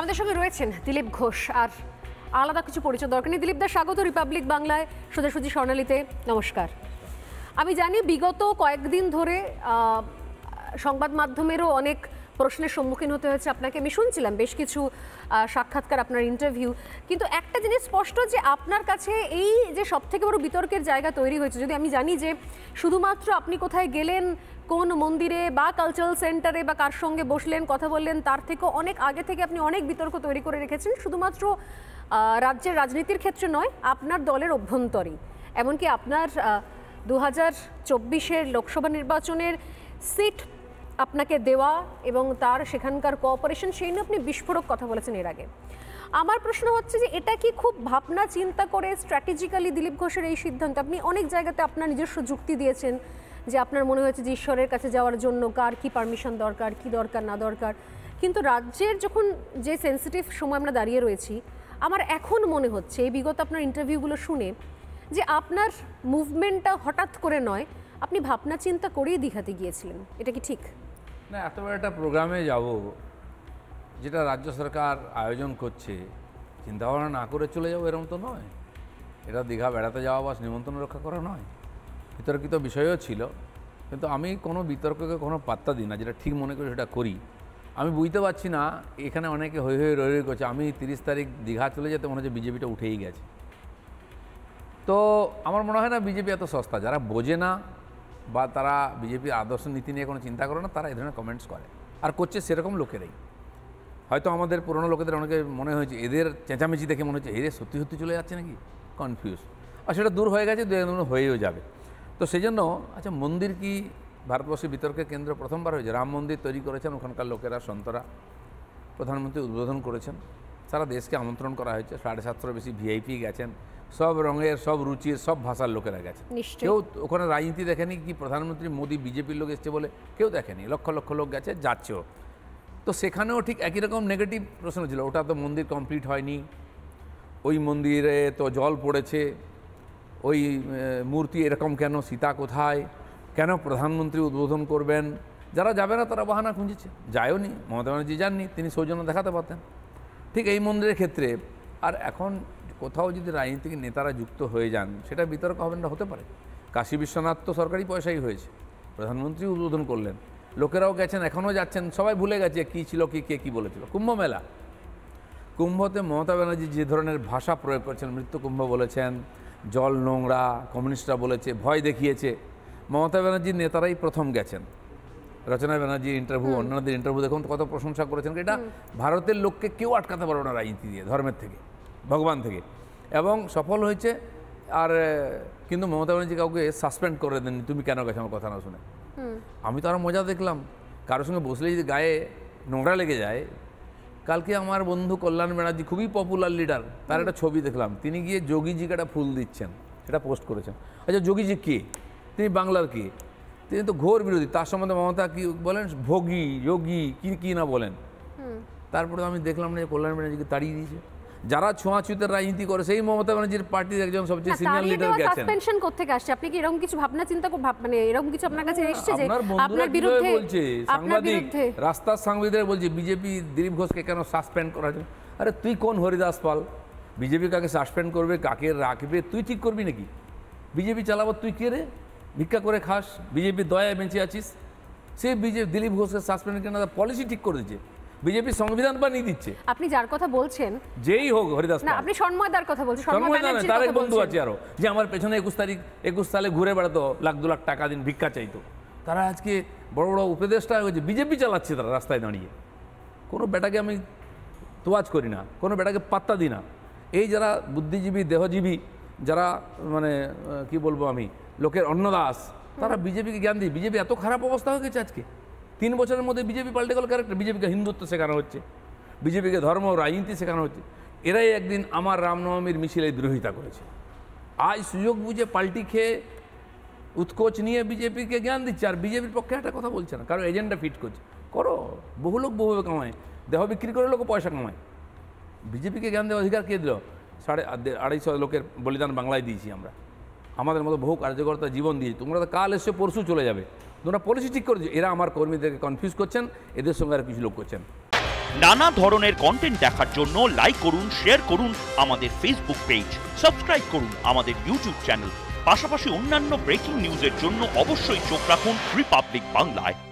আমাদের সঙ্গে রয়েছেন দিলীপ ঘোষ, আর আলাদা কিছু পরিচয় দরকার নেই। দিলীপ দা, স্বাগত রিপাবলিক বাংলায়, সোজাসুজি স্বর্ণালীতে। নমস্কার। আমি জানি বিগত কয়েকদিন ধরে সংবাদ মাধ্যমেরও অনেক প্রশ্নের সম্মুখীন হতে হয়েছে আপনাকে। আমি শুনছিলাম বেশ কিছু সাক্ষাৎকার, আপনার ইন্টারভিউ, কিন্তু একটা জিনিস স্পষ্ট যে আপনার কাছে এই যে সবথেকে বড় বিতর্কের জায়গা তৈরি হয়েছে, যদি আমি জানি যে শুধুমাত্র আপনি কোথায় গেলেন, কোন মন্দিরে বা কালচারাল সেন্টারে বা কার সঙ্গে বসলেন, কথা বললেন, তার থেকেও অনেক আগে থেকে আপনি অনেক বিতর্ক তৈরি করে রেখেছেন, শুধুমাত্র রাজ্যের রাজনীতির ক্ষেত্রে নয়, আপনার দলের অভ্যন্তরী। এমনকি আপনার 2024-এর লোকসভা নির্বাচনের সিট আপনাকে দেওয়া এবং তার সেখানকার কোঅপারেশন, সেই নিয়ে আপনি বিস্ফোরক কথা বলেছেন এর আগে। আমার প্রশ্ন হচ্ছে যে এটা কি খুব ভাবনা চিন্তা করে স্ট্র্যাটেজিক্যালি দিলীপ ঘোষের এই সিদ্ধান্ত? আপনি অনেক জায়গাতে আপনার নিজস্ব যুক্তি দিয়েছেন যে আপনার মনে হয়েছে যে ঈশ্বরের কাছে যাওয়ার জন্য কার কি পারমিশন দরকার, কি দরকার না দরকার, কিন্তু রাজ্যের যখন যে সেন্সিটিভ সময় আমরা দাঁড়িয়ে রয়েছি, আমার এখন মনে হচ্ছে এই বিগত আপনার ইন্টারভিউগুলো শুনে যে আপনার মুভমেন্টটা হঠাৎ করে নয়, আপনি ভাবনা চিন্তা করেই দীঘাতে গিয়েছিলেন। এটা কি ঠিক? না, এত বড় একটা প্রোগ্রামে যাব যেটা রাজ্য সরকার আয়োজন করছে, চিন্তাভাবনা না করে চলে যাবো এরকম তো নয়। এটা দীঘা বেড়াতে যাওয়া বা নিমন্ত্রণ রক্ষা করা নয়। বিতর্কিত বিষয়ও ছিল, কিন্তু আমি কোনো বিতর্ককে কোনো পাত্তা দিই না, যেটা ঠিক মনে করি সেটা করি। আমি বুঝতে পারছি না, এখানে অনেকে হয়ে রয়ে করছে আমি 30 তারিখ দীঘা চলে যেতে মনে হচ্ছে বিজেপিটা উঠেই গেছে। তো আমার মনে হয় না বিজেপি এত সস্তা। যারা বোঝে না বা তারা বিজেপির আদর্শ নীতি নিয়ে কোনো চিন্তা করে না, তারা এই ধরনের কমেন্টস করে আর করছে সেরকম লোকেরাই। হয়তো আমাদের পুরনো লোকেদের অনেকে মনে হয়েছে, এদের চেঁচামেচি দেখে মনে হচ্ছে এদের সত্যি সত্যি চলে যাচ্ছে নাকি, কনফিউজ। আর সেটা দূর হয়ে গেছে, হয়েও যাবে। তো সেই জন্য আচ্ছা, মন্দির কি ভারতবর্ষের বিতর্কের কেন্দ্র প্রথমবার হয়েছে? রাম মন্দির তৈরি করেছেন ওখানকার লোকেরা, সন্তরা, প্রধানমন্ত্রী উদ্বোধন করেছেন, সারা দেশকে আমন্ত্রণ করা হয়েছে, 750 বেশি ভিআইপি গেছেন, সব রঙের, সব রুচির, সব ভাষার লোকেরা গেছে। কেউ ওখানে রাজনীতি দেখেনি কি প্রধানমন্ত্রী মোদী বিজেপির লোক এসছে বলে, কেউ দেখেনি। লক্ষ লক্ষ লোক গেছে, যাচ্ছেও। তো সেখানেও ঠিক একই রকম নেগেটিভ প্রশ্ন ছিল, ওটা তো মন্দির কমপ্লিট হয়নি, ওই মন্দিরে তো জল পড়েছে, ওই মূর্তি এরকম কেন, সীতা কোথায়, কেন প্রধানমন্ত্রী উদ্বোধন করবেন? যারা যাবে না তারা বাহানা খুঁজেছে, যায়ও নি। মমতা ব্যানার্জি যাননি, তিনি সৌজন্য দেখাতে পারতেন। ঠিক এই মন্দিরের ক্ষেত্রে আর এখন কোথাও যদি রাজনীতিক নেতারা যুক্ত হয়ে যান, সেটা বিতর্ক হবে না, হতে পারে। কাশী বিশ্বনাথ তো সরকারি পয়সাই হয়েছে, প্রধানমন্ত্রী উদ্বোধন করলেন, লোকেরাও গেছেন, এখনও যাচ্ছেন, সবাই ভুলে গেছে কী ছিল, কে কী বলেছিল। কুম্ভ মেলা, কুম্ভতে মমতা ব্যানার্জি যে ধরনের ভাষা প্রয়োগ করছেন, মৃত্যু কুম্ভ বলেছেন, জল নোংরা, কমিউনিস্টরা বলেছে, ভয় দেখিয়েছে। মমতা ব্যানার্জির নেতারাই প্রথম গেছেন। রচনা ব্যানার্জির ইন্টারভিউ, অন্যান্যদের ইন্টারভিউ দেখুন কত প্রশংসা করেছেন। এটা ভারতের লোককে কেউ আটকাতে পারবে না রাজনীতি দিয়ে, ধর্মের থেকে, ভগবান থেকে, এবং সফল হয়েছে। আর কিন্তু মমতা ব্যানার্জি কাউকে সাসপেন্ড করে দেননি, তুমি কেন গেছো আমার কথা না শুনে। আমি তো আরও মজা দেখলাম, কারোর সঙ্গে বসলেই যদি গায়ে নোংরা লেগে যায়। কালকে আমার বন্ধু কল্যাণ ব্যানার্জি, খুবই পপুলার লিডার, তার একটা ছবি দেখলাম, তিনি গিয়ে যোগীজিকে একটা ফুল দিচ্ছেন, সেটা পোস্ট করেছেন। আচ্ছা, যোগীজি কে? তিনি বাংলার কে? তিনি তো ঘোর বিরোধী। তার সম্বন্ধে মমতা কি বলেন? ভোগী, যোগী, কি না বলেন। তারপরে আমি দেখলাম না যে কল্যাণ ব্যানার্জিকে তাড়িয়ে দিয়েছে। যারা ছোঁয়াছুতের রাজনীতি করে, সেই মমতা ব্যানার্জির পার্টির একজন সবচেয়ে সিনিয়র লিডার গেছেন। সাসপেনশন করতে আসছে, আপনি কি এরকম কিছু ভাবনা চিন্তা মানে এরকম কিছু আপনার কাছে এসেছে যে আপনার বিরুদ্ধে বলছে সাংবাদিক, রাস্তার সাংবাদিকরা বলছে বিজেপি দিলীপ ঘোষকে কেন সাসপেন্ড করা যায়? আরে তুই কোন হরিদাস পাল? বিজেপি কাকে সাসপেন্ড করবে, কাকে রাখবে তুই ঠিক করবি নাকি? বিজেপি চালাবো তুই কে রে? ভিক্ষা করে খাস, বিজেপির দয়ায় বেঁচে আছিস। সে বিজেপি দিলীপ ঘোষকে সাসপেন্ড কেন পলিসি ঠিক করে দিচ্ছে, বিজেপি সংবিধান বানিয়ে দিচ্ছে। আপনি যার কথা বলছেন, যেই হোক হরিদাস না, আপনি সন্ময়দার কথা বলছেন। তার এক বন্ধু আছে আরো, যে আমার পেছনে 21 সালে ঘুরে বেড়াতো, লাখ 2 লাখ টাকা দিন ভিক্ষা চাইতো। তারা আজকে বড় বড় উপদেষ্টা হয়েছে, বিজেপি চালাচ্ছে তারা রাস্তায় দাঁড়িয়ে। কোনো বেটাকে আমি তোয়াজ করি না, কোনো বেটাকে পাত্তা দিই না। এই যারা বুদ্ধিজীবী, দেহজীবী, যারা মানে কি বলবো আমি, লোকের অন্নদাস, তারা বিজেপিকে জ্ঞান দিই। বিজেপি এত খারাপ অবস্থা হয়ে গেছে আজকে, 3 বছরের মধ্যে বিজেপি পাল্টে গেল ক্যারেক্টার। বিজেপিকে হিন্দুত্ব শেখানো হচ্ছে, বিজেপিকে ধর্ম রাজনীতি শেখানো হচ্ছে। এরাই একদিন আমার রামনবমীর মিছিলে বিরোধিতা করেছে, আজ সুযোগ বুঝে পাল্টি খেয়ে উৎকোচ নিয়ে বিজেপিকে জ্ঞান দিচ্ছে, আর বিজেপির পক্ষে একটা কথা বলছে না, কারণ এজেন্ডা ফিট করছে। করো, বহু লোক বহুভাবে কামায়, দেহ বিক্রি করে লোক পয়সা কামায়। বিজেপিকে জ্ঞান দেওয়ার অধিকার কে দিল? 250 লোকের বলিদান বাংলায় দিয়েছি আমরা, আমাদের মতো বহু কার্যকর্তা জীবন দিয়েছি। তোমরা তো কাল এসে পরশু চলে যাবে, তোমরা পলিসি ঠিক করেছো। এরা আমার কর্মীদেরকে কনফিউজ করছেন, এদের সঙ্গে আর কিছু লোক করছেন। নানা ধরনের কন্টেন্ট দেখার জন্য লাইক করুন, শেয়ার করুন আমাদের ফেসবুক পেজ, সাবস্ক্রাইব করুন আমাদের ইউটিউব চ্যানেল। পাশাপাশি অন্যান্য ব্রেকিং নিউজের জন্য অবশ্যই চোখ রাখুন রিপাবলিক বাংলায়।